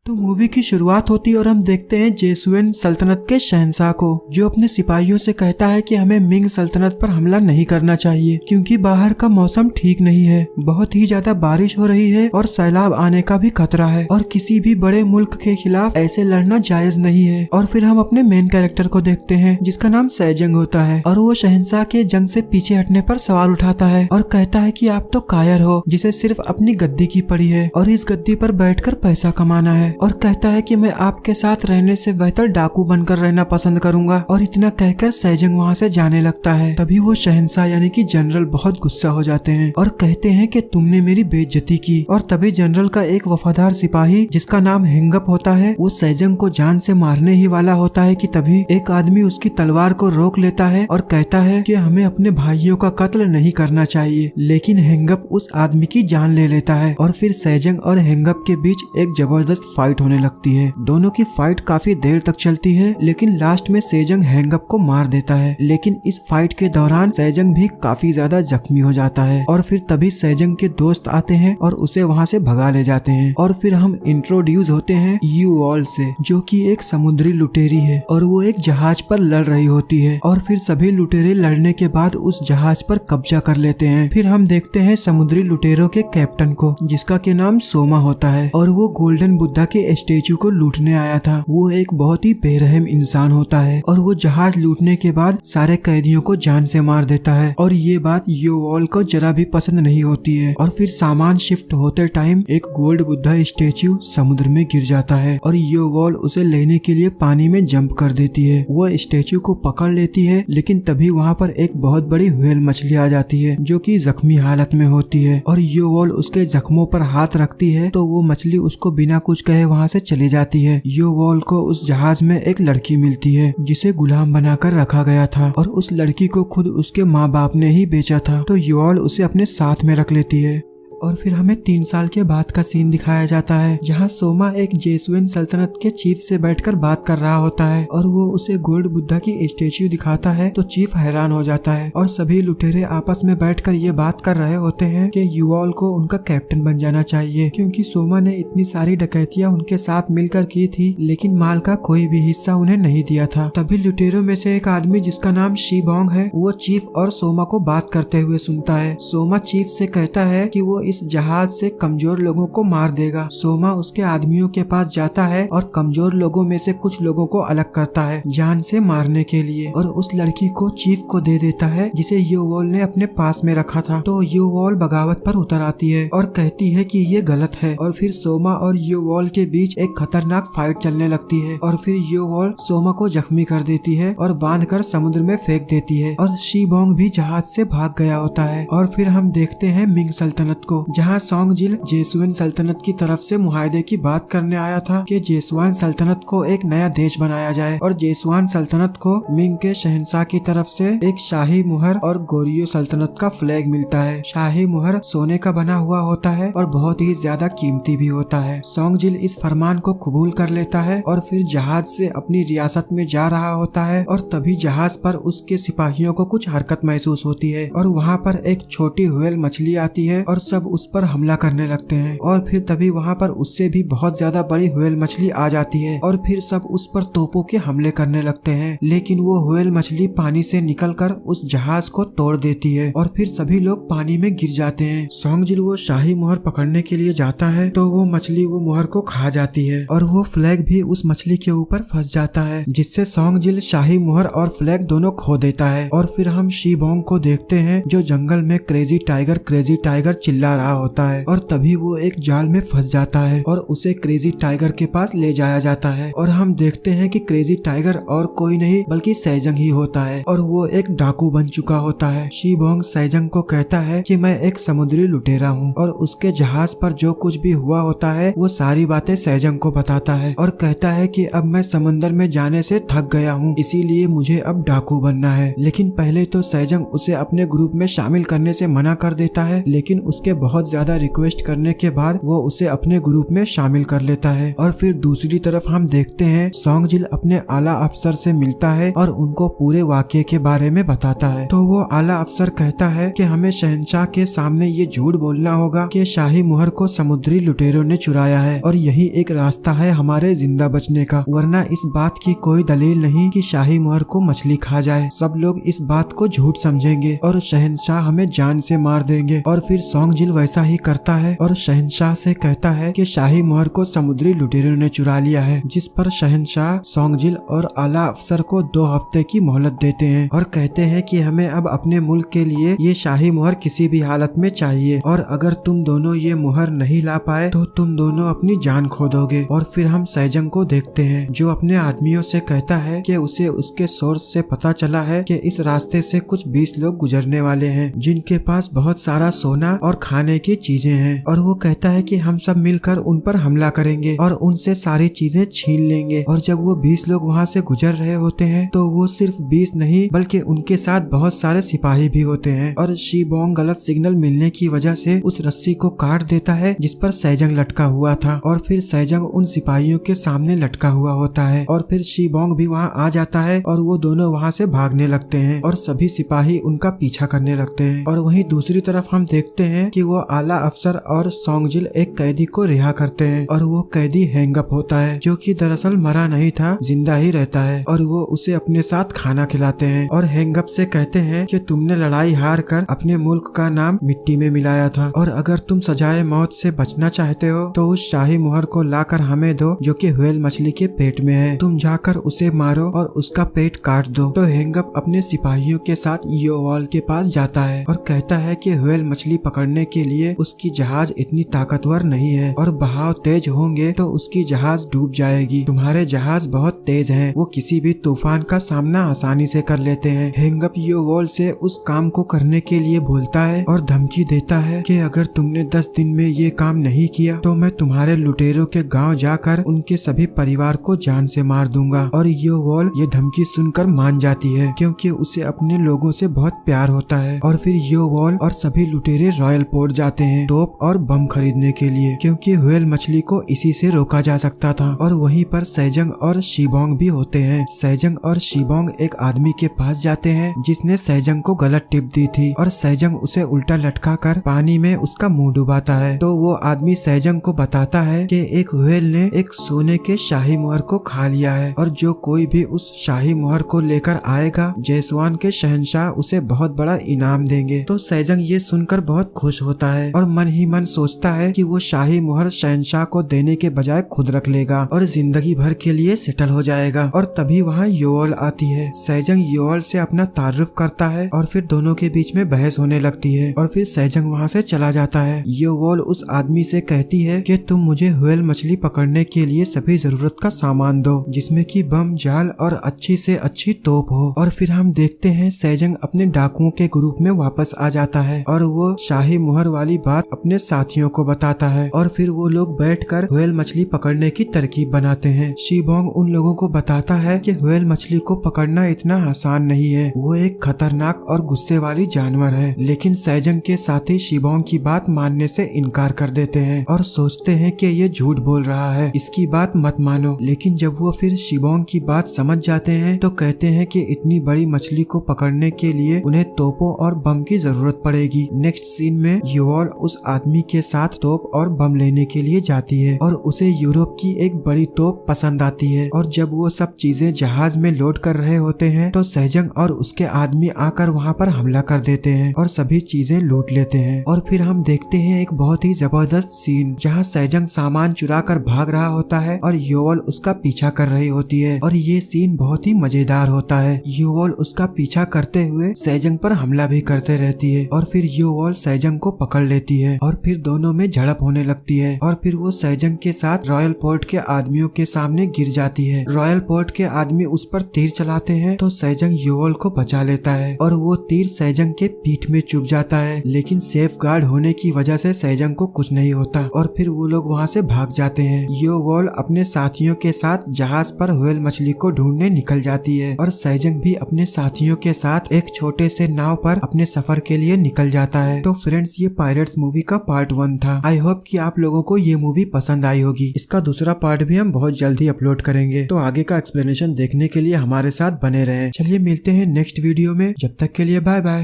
तो मूवी की शुरुआत होती है और हम देखते हैं जेसुएन सल्तनत के शहंशाह को, जो अपने सिपाहियों से कहता है कि हमें मिंग सल्तनत पर हमला नहीं करना चाहिए क्योंकि बाहर का मौसम ठीक नहीं है, बहुत ही ज्यादा बारिश हो रही है और सैलाब आने का भी खतरा है और किसी भी बड़े मुल्क के खिलाफ ऐसे लड़ना जायज नहीं है। और फिर हम अपने मेन कैरेक्टर को देखते हैं जिसका नाम सैजंग होता है और वो शहंशाह के जंग से पीछे हटने पर सवाल उठाता है और कहता है कि आप तो कायर हो जिसे सिर्फ अपनी गद्दी की पड़ी है और इस गद्दी पर बैठकर पैसा कमाना है, और कहता है कि मैं आपके साथ रहने से बेहतर डाकू बनकर रहना पसंद करूंगा। और इतना कहकर सैजंग वहाँ से जाने लगता है। तभी वो शहंशाह यानी कि जनरल बहुत गुस्सा हो जाते हैं और कहते हैं कि तुमने मेरी बेइज्जती की। और तभी जनरल का एक वफादार सिपाही जिसका नाम हेंगअप होता है वो सैजंग को जान से मारने ही वाला होता है कि तभी एक आदमी उसकी तलवार को रोक लेता है और कहता है कि हमें अपने भाइयों का कत्ल नहीं करना चाहिए, लेकिन हेंगअप उस आदमी की जान ले लेता है। और फिर सैजंग और हेंगअप के बीच एक जबरदस्त फाइट होने लगती है। दोनों की फाइट काफी देर तक चलती है, लेकिन लास्ट में सैजंग हेंगअप को मार देता है। लेकिन इस फाइट के दौरान सैजंग भी काफी ज्यादा जख्मी हो जाता है और फिर तभी सैजंग के दोस्त आते हैं और उसे वहाँ से भगा ले जाते हैं। और फिर हम इंट्रोड्यूस होते हैं यू वॉल से, जो कि एक समुद्री लुटेरी है और वो एक जहाज पर लड़ रही होती है। और फिर सभी लुटेरे लड़ने के बाद उस जहाज पर कब्जा कर लेते हैं। फिर हम देखते हैं समुद्री लुटेरों के कैप्टन को जिसका के नाम सोमा होता है और वो गोल्डन बुद्धा के स्टेचू को लूटने आया था। वो एक बहुत ही बेरहम इंसान होता है और वो जहाज लूटने के बाद सारे कैदियों को जान से मार देता है। और ये बात योवॉल को जरा भी पसंद नहीं होती है। और फिर सामान शिफ्ट होते टाइम एक गोल्ड बुद्धा स्टेचू समुद्र में गिर जाता है और योवॉल उसे लेने के लिए पानी में जंप कर देती है। वो स्टेचू को पकड़ लेती है, लेकिन तभी वहाँ पर एक बहुत बड़ी व्हेल मछली आ जाती है जो कि जख्मी हालत में होती है। और योवॉल उसके जख्मों पर हाथ रखती है तो वो मछली उसको बिना कुछ कहे वहाँ से चली जाती है। योवॉल को उस जहाज में एक लड़की मिलती है जिसे गुलाम बनाकर रखा गया था और उस लड़की को खुद उसके माँ बाप ने ही बेचा था, तो योवॉल उसे अपने साथ में रख लेती है। और फिर हमें 3 साल के बाद का सीन दिखाया जाता है जहाँ सोमा एक जेसुएन सल्तनत के चीफ से बैठकर बात कर रहा होता है और वो उसे गोल्ड बुद्धा की स्टेच्यू दिखाता है तो चीफ हैरान हो जाता है और सभी लुटेरे आपस में बैठकर ये बात कर रहे होते हैं कि युवॉल को उनका कैप्टन बन जाना चाहिए क्योंकि सोमा ने इतनी सारी डकैतियां उनके साथ मिलकर की थी, लेकिन माल का कोई भी हिस्सा उन्हें नहीं दिया था। तभी लुटेरों में से एक आदमी जिसका नाम शीबोंग है वो चीफ और सोमा को बात करते हुए सुनता है। सोमा चीफ से कहता है कि वो इस जहाज से कमजोर लोगों को मार देगा। सोमा उसके आदमियों के पास जाता है और कमजोर लोगों में से कुछ लोगों को अलग करता है जान से मारने के लिए और उस लड़की को चीफ को दे देता है जिसे योवॉल ने अपने पास में रखा था। तो योवॉल बगावत पर उतर आती है और कहती है कि ये गलत है और फिर सोमा और योवॉल के बीच एक खतरनाक फाइट चलने लगती है और फिर योवॉल सोमा को जख्मी कर देती है और बांधकर समुद्र में फेंक देती है और शीबोंग भी जहाज से भाग गया होता है। और फिर हम देखते हैं मिंग सल्तनत को जहाँ सोंगजिल जेसुएन सल्तनत की तरफ से मुआहदे की बात करने आया था कि जेसुआन सल्तनत को एक नया देश बनाया जाए और जेसुआन सल्तनत को मिंग के शहंशाह की तरफ से एक शाही मुहर और गोरियो सल्तनत का फ्लैग मिलता है। शाही मुहर सोने का बना हुआ होता है और बहुत ही ज्यादा कीमती भी होता है। सोंगजिल इस फरमान को कबूल कर लेता है और फिर जहाज से अपनी रियासत में जा रहा होता है और तभी जहाज पर उसके सिपाहियों को कुछ हरकत महसूस होती है और वहाँ पर एक छोटी व्हेल मछली आती है और सब उस पर हमला करने लगते हैं। और फिर तभी वहाँ पर उससे भी बहुत ज्यादा बड़ी व्हेल मछली आ जाती है और फिर सब उस पर तोपों के हमले करने लगते हैं, लेकिन वो व्हेल मछली पानी से निकलकर उस जहाज को तोड़ देती है और फिर सभी लोग पानी में गिर जाते हैं। सोंगजिल वो शाही मुहर पकड़ने के लिए जाता है तो वो मछली वो मुहर को खा जाती है और वो फ्लैग भी उस मछली के ऊपर फंस जाता है, जिससे सोंगजिल शाही मुहर और फ्लैग दोनों खो देता है। और फिर हम शीबोंग को देखते हैं जो जंगल में क्रेजी टाइगर चिल्ला रहा होता है और तभी वो एक जाल में फंस जाता है और उसे क्रेजी टाइगर के पास ले जाया जाता है और हम देखते हैं कि क्रेजी टाइगर और कोई नहीं बल्कि सैजंग ही होता है और वो एक डाकू बन चुका होता है। शीबोंग सैजंग को कहता है कि मैं एक समुद्री लुटेरा हूँ और उसके जहाज पर जो कुछ भी हुआ होता है वो सारी बातें सैजंग को बताता है और कहता है कि अब मैं समंदर में जाने से थक गया हूँ, इसीलिए मुझे अब डाकू बनना है। लेकिन पहले तो सैजंग उसे अपने ग्रुप में शामिल करने से मना कर देता है, लेकिन उसके बहुत ज्यादा रिक्वेस्ट करने के बाद वो उसे अपने ग्रुप में शामिल कर लेता है। और फिर दूसरी तरफ हम देखते हैं सोंगजिल अपने आला अफसर से मिलता है और उनको पूरे वाकये के बारे में बताता है। तो वो आला अफसर कहता है कि हमें शहंशाह के सामने ये झूठ बोलना होगा कि शाही मुहर को समुद्री लुटेरों ने चुराया है और यही एक रास्ता है हमारे जिंदा बचने का, वरना इस बात की कोई दलील नहीं कि शाही मुहर को मछली खा जाए। सब लोग इस बात को झूठ समझेंगे और शहंशाह हमें जान से मार देंगे। और फिर सोंगजिल वैसा ही करता है और शहंशाह से कहता है कि शाही मुहर को समुद्री लुटेरों ने चुरा लिया है, जिस पर शहंशाह सोंगजिल और आला अफसर को 2 हफ्ते की मोहलत देते हैं और कहते हैं कि हमें अब अपने मुल्क के लिए ये शाही मुहर किसी भी हालत में चाहिए और अगर तुम दोनों ये मुहर नहीं ला पाए तो तुम दोनों अपनी जान खो दोगे। और फिर हम सैजंग को देखते हैं जो अपने आदमियों से कहता है कि उसे उसके सोर्स से पता चला है कि इस रास्ते से कुछ 20 लोग गुजरने वाले हैं जिनके पास बहुत सारा सोना और खाने की चीजें हैं और वो कहता है कि हम सब मिलकर उन पर हमला करेंगे और उनसे सारी चीजें छीन लेंगे। और जब वो 20 लोग वहाँ से गुजर रहे होते हैं तो वो सिर्फ 20 नहीं बल्कि उनके साथ बहुत सारे सिपाही भी होते हैं और शीबोंग गलत सिग्नल मिलने की वजह से उस रस्सी को काट देता है जिस पर सैजंग लटका हुआ था और फिर सैजंग उन सिपाहियों के सामने लटका हुआ होता है और फिर शीबोंग भी वहाँ आ जाता है और वो दोनों वहाँ से भागने लगते हैं और सभी सिपाही उनका पीछा करने लगते हैं। और वहीं दूसरी तरफ हम देखते हैं कि वो आला अफसर और सोंगजिल एक कैदी को रिहा करते हैं और वो कैदी हैंगअप होता है जो कि दरअसल मरा नहीं था, जिंदा ही रहता है और वो उसे अपने साथ खाना खिलाते हैं और हैंगअप से कहते हैं कि तुमने लड़ाई हार कर अपने मुल्क का नाम मिट्टी में मिलाया था और अगर तुम सजाए मौत से बचना चाहते हो तो उस शाही मुहर को लाकर हमें दो जो कि व्हेल मछली के पेट में है। तुम जाकर उसे मारो और उसका पेट काट दो। तो हैंगअप अपने सिपाहियों के साथ योवॉल के पास जाता है और कहता है कि व्हेल मछली पकड़ने के लिए उसकी जहाज इतनी ताकतवर नहीं है और बहाव तेज होंगे तो उसकी जहाज डूब जाएगी। तुम्हारे जहाज बहुत तेज हैं, वो किसी भी तूफान का सामना आसानी से कर लेते हैं। हैंगअप योवॉल से उस काम को करने के लिए बोलता है और धमकी देता है कि अगर तुमने 10 दिन में ये काम नहीं किया तो मैं तुम्हारे लुटेरों के गांव जाकर उनके सभी परिवार को जान से मार दूंगा। और योवॉल ये धमकी सुनकर मान जाती है क्योंकि उसे अपने लोगों से बहुत प्यार होता है। और फिर योवॉल और सभी लुटेरे रॉयल पोर्ट जाते हैं तोप और बम खरीदने के लिए क्योंकि व्हेल मछली को इसी से रोका जा सकता था। और वहीं पर सैजंग और शीबोंग भी होते हैं। सैजंग और शीबोंग एक आदमी के पास जाते हैं जिसने सैजंग को गलत टिप दी थी और सैजंग उसे उल्टा लटका कर पानी में उसका मुंह डुबाता है। तो वो आदमी सैजंग को बताता है कि एक व्हेल ने एक सोने के शाही मुहर को खा लिया है और जो कोई भी उस शाही मुहर को लेकर आएगा जेसवान के शहंशाह उसे बहुत बड़ा इनाम देंगे। तो सैजंग ये सुनकर बहुत खुश होता है और मन ही मन सोचता है कि वो शाही मुहर शहंशाह को देने के बजाय खुद रख लेगा और जिंदगी भर के लिए सेटल हो जाएगा। और तभी वहाँ योवॉल आती है। सैजंग योवॉल से अपना तारुफ करता है और फिर दोनों के बीच में बहस होने लगती है और फिर सैजंग वहाँ से चला जाता है। योवॉल उस आदमी से कहती है कि तुम मुझे व्हेल मछली पकड़ने के लिए सभी जरूरत का सामान दो जिसमें कि बम, जाल और अच्छी से अच्छी तोप हो। और फिर हम देखते हैं सैजंग अपने डाकुओं के ग्रुप में वापस आ जाता है और वो शाही मुहर वाली बात अपने साथियों को बताता है और फिर वो लोग बैठकर व्हेल मछली पकड़ने की तरकीब बनाते हैं। शीबोंग उन लोगों को बताता है कि व्हेल मछली को पकड़ना इतना आसान नहीं है, वो एक खतरनाक और गुस्से वाली जानवर है। लेकिन सैजंग के साथी शीबोंग की बात मानने से इनकार कर देते हैं और सोचते हैं कि ये झूठ बोल रहा है, इसकी बात मत मानो। लेकिन जब वो फिर शीबोंग की बात समझ जाते हैं तो कहते हैं कि इतनी बड़ी मछली को पकड़ने के लिए उन्हें तोपों और बम की जरूरत पड़ेगी। नेक्स्ट सीन में योवॉल उस आदमी के साथ तोप और बम लेने के लिए जाती है और उसे यूरोप की एक बड़ी तोप पसंद आती है। और जब वो सब चीजें जहाज में लोड कर रहे होते हैं तो सैजंग और उसके आदमी आकर वहाँ पर हमला कर देते हैं और सभी चीजें लूट लेते हैं। और फिर हम देखते हैं एक बहुत ही जबरदस्त सीन जहाँ सैजंग सामान चुरा कर भाग रहा होता है और योवॉल उसका पीछा कर रही होती है और ये सीन बहुत ही मजेदार होता है। योवॉल उसका पीछा करते हुए सैजंग पर हमला भी करते रहती है और फिर योवॉल सैजंग को पकड़ लेती है और फिर दोनों में झड़प होने लगती है और फिर वो सैजंग के साथ रॉयल पोर्ट के आदमियों के सामने गिर जाती है। रॉयल पोर्ट के आदमी उस पर तीर चलाते हैं तो सैजंग योवॉल को बचा लेता है और वो तीर सैजंग के पीठ में चुभ जाता है, लेकिन सेफ गार्ड होने की वजह से सैजंग को कुछ नहीं होता और फिर वो लोग वहाँ से भाग जाते हैं। योवॉल अपने साथियों के साथ जहाज पर व्हेल मछली को ढूंढने निकल जाती है और सैजंग भी अपने साथियों के साथ एक छोटे से नाव पर अपने सफर के लिए निकल जाता है। तो फ्रेंड्स, ये पायरेट्स मूवी का पार्ट 1 था। आई होप कि आप लोगों को ये मूवी पसंद आई होगी। इसका दूसरा पार्ट भी हम बहुत जल्द ही अपलोड करेंगे, तो आगे का एक्सप्लेनेशन देखने के लिए हमारे साथ बने रहें। चलिए मिलते हैं नेक्स्ट वीडियो में, जब तक के लिए बाय बाय।